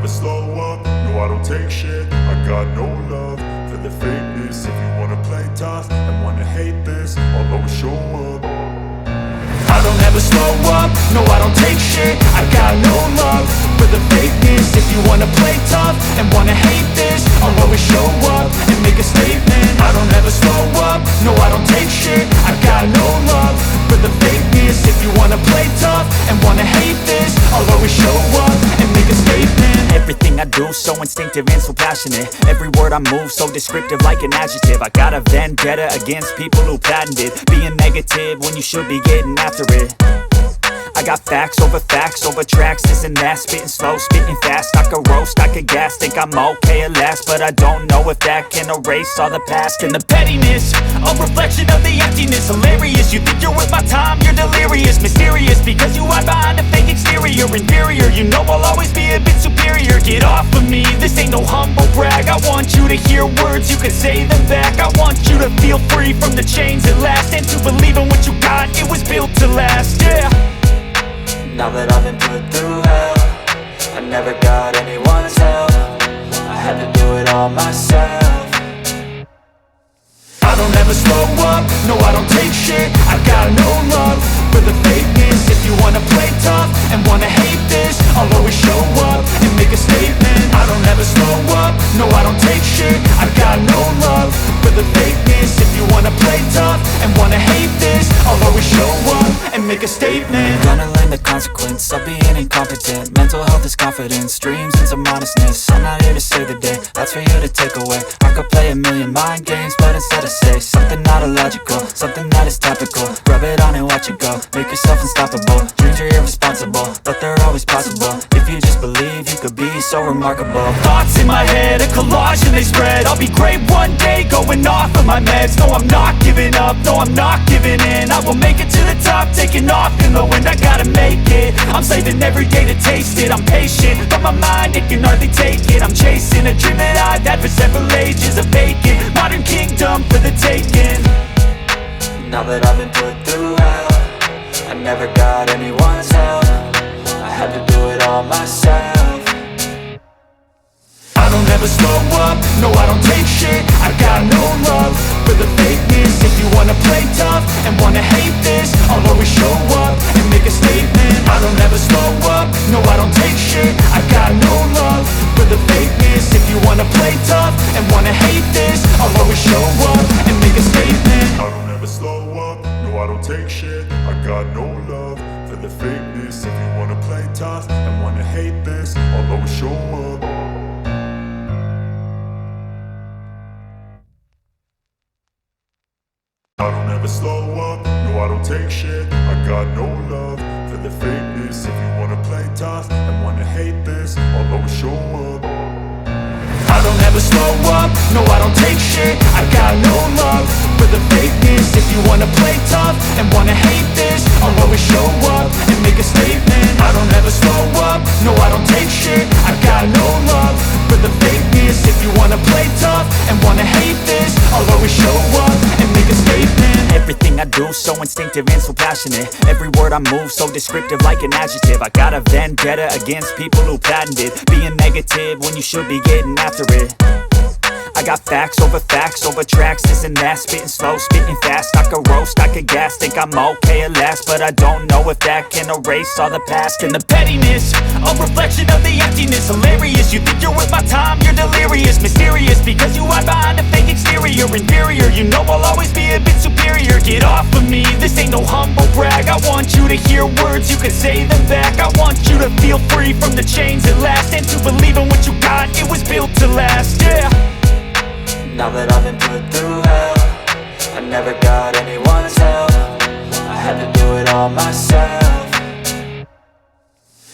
slow up, no I don't take shit. I got no love for the fakeness. If you wanna play tough and wanna hate this, I'll always show up. I don't ever slow up, no I don't take shit. I got no love for the fakeness. If you wanna play tough and wanna hate this, I'll always show up and make a statement. I don't ever slow up, no I don't take shit. I got no love for the fakeness. If you wanna play tough and wanna hate this, I'll always show up and make a statement. Everything I do so instinctive and so passionate. Every word I move so descriptive like an adjective. I got a vendetta against people who patented being negative when you should be getting after it. I got facts over tracks, this and that. Spitting slow, spitting fast. I could roast, I could gas. Think I'm okay at last, but I don't know if that can erase all the past. And the pettiness, a reflection of the emptiness. Hilarious, you think you're worth my time, you're delirious. Mysterious, because you hide behind a fake exterior. Inferior, you know I'll always be a bit superior. Get off of me, this ain't no humble brag. I want you to hear words, you can say them back. I want you to feel free from the chains at last, and to believe in what you got, it was built to last, yeah. Now that I've been put through hell, I never got anyone's help. I had to do it all myself. I don't ever slow up, no I don't take shit. I got no love for the fakeness. If you wanna play tough and wanna hate this, I'll always show up and make a statement. I don't ever slow up, no I don't take shit. I got no love for the fakeness. If you wanna play tough and wanna hate this, I'll always show up and make a statement. Gonna learn the consequence of being incompetent. Mental health is confidence, dreams and some modestness. I'm not here to save the day, that's for you to take away. I could play a million mind games, but instead I say something not illogical, something that is topical. Rub it on and watch it go, make yourself unstoppable. Dreams are irresponsible, but they're always possible. If you just believe, you could be so remarkable. Thoughts in my head, a collage and they spread. I'll be great one day, going off of my meds. No, I'm not giving up, no, I'm not giving in. I will make it to the top, taking off in the wind. I gotta make it, I'm saving every day to taste it. I'm patient, but my mind, it can hardly take it. I'm chasing a dream that I've had for several ages. A vacant, modern kingdom for the taking. Now that I've been put through hell, I never got anyone's help. I had to do it all myself. I don't ever slow up, no I don't take shit. I got no love for the fakeness. If you wanna play tough and wanna hate this, I'll always show up and make a statement. I don't ever slow up, no I don't take shit. I got no love for the fakeness. If you wanna play tough and wanna hate this, I'll always show up and make a statement. I don't ever slow up, no I don't take shit. I got no love for the fakeness. If you wanna play tough and wanna hate this, I'll always show up. I don't ever slow up, no I don't take shit. I got no love for the fakeness. If you wanna play tough and wanna hate this, I'll always show up. I don't ever slow up, no I don't take shit. I got no love for the fakeness. If you wanna play tough and wanna hate this, I'll always show up and make a statement. I don't ever slow up, no I don't take shit. I got no love for the fakeness. If you wanna play tough and wanna hate this, I'll always show up and make a statement. Everything I do so instinctive and so passionate. Every word I move so descriptive like an adjective. I got a vendetta against people who patented being negative when you should be getting after it. I got facts over tracks, this and that. Spitting slow, spitting fast. I could roast, I could gas. Think I'm okay at last, but I don't know if that can erase all the past. And the pettiness, a reflection of the emptiness. Hilarious, you think you're worth my time, you're delirious. Mysterious, because you hide behind a fake exterior. Inferior, you know I'll always be a bit superior. Get off of me, this ain't no humble brag. I want you to hear words, you can say them back. I want you to feel free from the chains at last, and to believe in what you got, it was built to last, yeah. Now that I've been put through hell, I never got anyone's help. I had to do it all myself.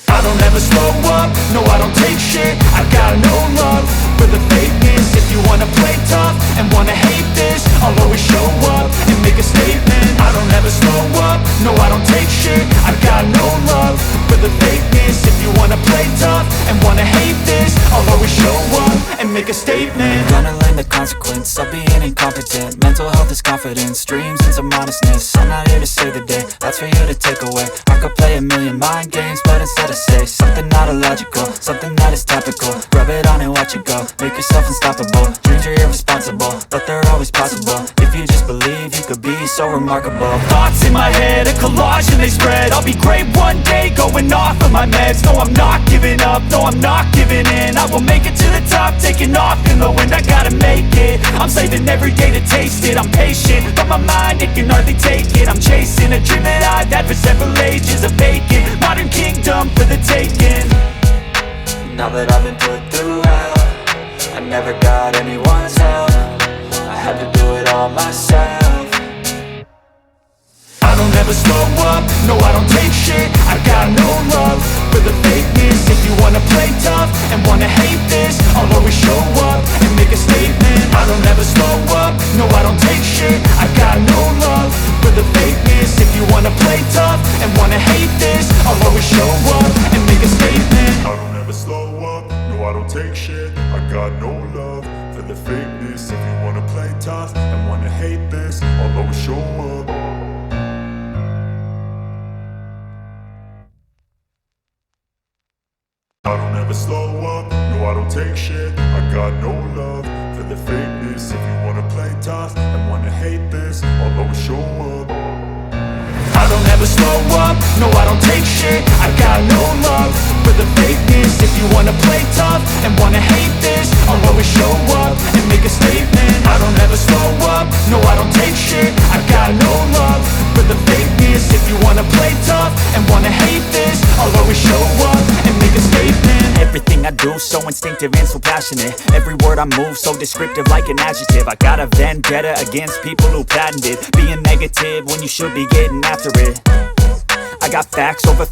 I don't ever slow up, no I don't take shit. I got no love for the fakeness. If you wanna play tough and wanna hate this, I'll always show up and make a statement. I don't ever slow up, no I don't take shit. I got no love for the fakeness. If you wanna play tough and wanna hate this, I'll always show up and and make a statement. Gonna learn the consequence of being incompetent. Mental health is confidence, dreams into modestness. I'm not here to save the day, that's for you to take away. I could play a million mind games, but instead I say something not illogical, something that is topical. Rub it on and watch it go, make yourself unstoppable. Dreams are irresponsible, but they're always possible. If you just believe, you could be so remarkable. Thoughts in my head, a collage and they spread. I'll be great one day, going off of my meds. No, I'm not giving up, no, I'm not giving in. I will make it to the top, taking off in the wind. I gotta make it, I'm saving every day to taste it. I'm patient, but my mind, it can hardly take it. I'm chasing a dream that I've had for several ages. A vacant, modern kingdom for the taking. Now that I've been put through hell, I never got anyone's help. I had to do it all myself. I don't ever slow up, no I don't take shit. I got no love for the fakeness. If you wanna play tough and wanna hate this, I'll always show up and make a statement. I don't ever slow up, no I don't take shit. I got no love for the fakeness. If you wanna play tough and wanna hate this, I'll always show up and make a statement. I don't ever slow up, no I don't take shit. I got no love for the fakeness. If you wanna play tough and wanna hate this, I'll always show up. I don't ever slow up, no I don't take shit. I got no love for the fakeness. If you wanna play tough and wanna hate this, I'll always show up. I don't ever slow up, no I don't take shit. I got no love for the fakeness. If you wanna play tough and wanna hate this, I'll always show up and make a statement. I don't ever slow up, no I don't take shit. I got no love for the fakeness. If you wanna play tough and wanna hate this, I'll always show up and make a statement. Everything I do so instinctive and so passionate. Every word I move so descriptive like an adjective. I got a vendetta against people who patented being negative when you should be getting after it. I got facts over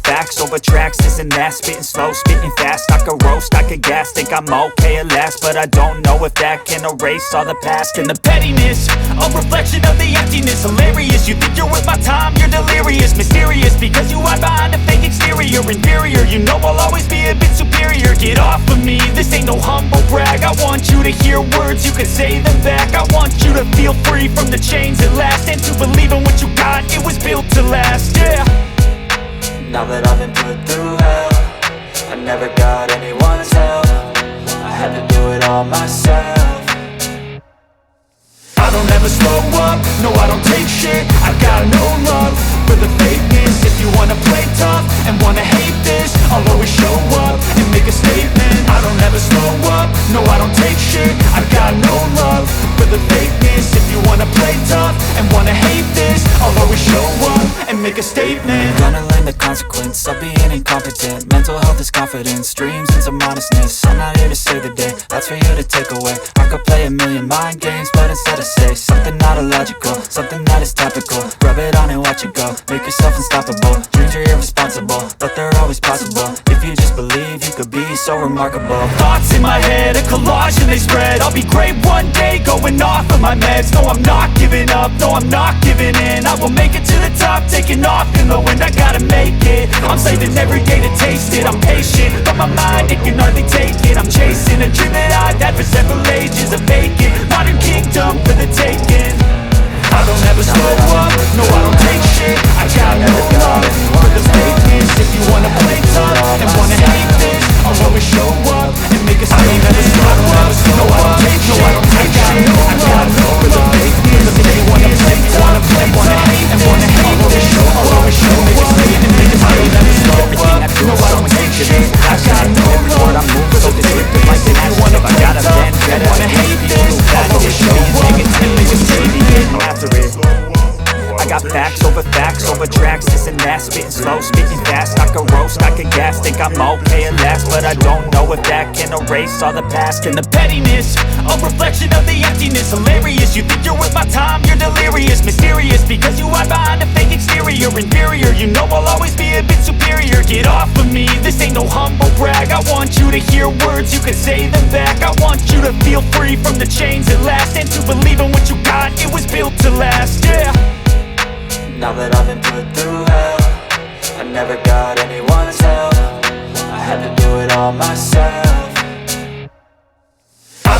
tracks, this and that. Spitting slow, spitting fast, I could roast, I could gas. Think I'm okay at last, but I don't know if that can erase all the past. And the pettiness, a reflection of the emptiness. Hilarious, you think you're worth my time, you're delirious. Mysterious, because you hide behind a fake exterior. Inferior, you know I'll always be a bit superior. Get off of me, this ain't no humble brag. I want you to hear words, you can say them back. I want you to feel free from the chains at last, and to believe in what you got, it was built to last, yeah. Now that I've been put through hell, I never got anyone's help. I had to do it all myself. I don't ever slow up, no I don't take shit. I got no love for the fakeness. If you wanna play tough and wanna hate this, I'll always show up and make a statement. I don't ever slow up, no I don't take shit. I got no love for the fakeness. If you wanna play tough and wanna hate this, I'll always show up and make a statement. Gonna learn the consequence of being incompetent. Mental health is confidence, dreams into modestness. I'm not here to save the day, that's for you to take away. I could play a million mind games, but instead I say something not illogical, something that is topical. Rub it on and watch it go, make yourself unstoppable. Dreams are irresponsible, but they're always possible. If you just believe, you could be so remarkable. Thoughts in my head, a collage and they spread. I'll be great one day, going off of my meds. No, I'm not giving up, no, I'm not giving in. I will make it to the top, taking off in the wind. I gotta make it, I'm saving every day to taste it. I'm patient, but my mind, it can hardly take it. I'm chasing a dream that I've had for several ages. A vacant, modern kingdom for the taking. I don't ever slow up, no I don't take shit. I got no love for the fakeness. If you wanna play tough and wanna hate this, I'll always show up and make a statement. I don't ever slow up, no I don't take shit. I got no love for the fakeness. If you wanna play tough and wanna hate this, I'll always show up and make a statement. I don't ever slow up, no I don't take shit. I got no love for the fakeness. If you wanna play tough and wanna hate this, I'll always show up and make a statement. I got facts over tracks, this and that. Spitting slow, spitting fast, I could roast, I could gas. Think I'm okay at last, but I don't know if that can erase all the past. And the pettiness, a reflection of the emptiness. Hilarious, you think you're worth my time, you're delirious. Mysterious, because you hide behind a fake exterior. Inferior, you know I'll always be a bit superior. Get off of me, this ain't no humble brag. I want you to hear words, you can say them back. I want you to feel free from the chains at last, and to believe in what you got, it was built to last, yeah. Now that I've been put through hell, I never got anyone's help. I had to do it all myself. I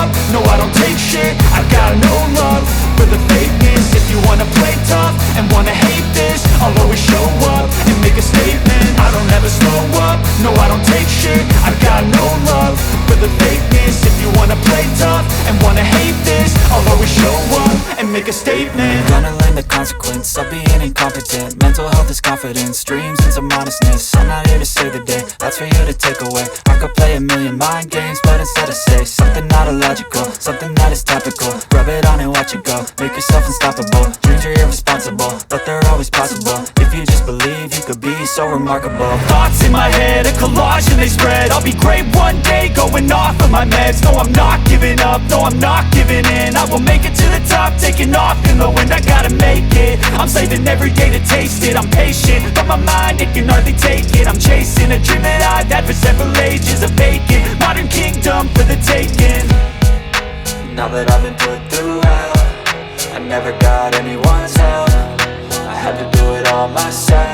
up, no I don't take shit. I got no love for the fakeness. If you wanna play tough and wanna hate this, I'll always show up and make a statement. I don't ever slow up, no I don't take shit. I got no love for the fakeness. If you wanna play tough and wanna hate this, I'll always show up and make a statement. Gonna learn the consequence of being incompetent. Mental health is confidence, dreams and some honestness. I'm not here to save the day, that's for you to take away. I could play a million mind games, but instead I say something not illogical, something that is topical. Rub it on and watch it go, make yourself unstoppable. Dreams are irresponsible, but they're always possible. If you just believe, you could be so remarkable. Thoughts in my head, a collage and they spread. I'll be great one day, going off of my meds. No, I'm not giving up, no, I'm not giving in. I will make it to the top, taking off in the wind. I gotta make it, I'm saving every day to taste it. I'm patient, but my mind, it can hardly take it. I'm chasing a dream that I've had for several ages. A vacant, modern kingdom for the taking. Now that I've been put through hell, I never got anyone's help. I had to do it all myself.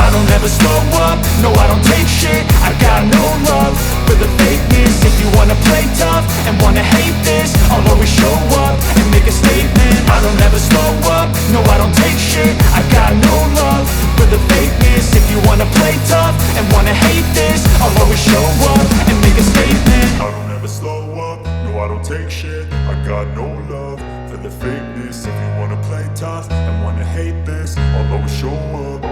I don't ever slow up, no I don't take shit. I got no love for the fakeness. If you wanna play tough and wanna hate this, I'll always show up and make a statement. I don't ever slow up, no I don't take shit. I got no love for the fakeness. If you wanna play tough and wanna hate this, I'll always show up and make a statement. I don't ever slow up, no I don't take shit. I got no love for the fakeness. If you wanna play tough and wanna hate this, I'll always show up.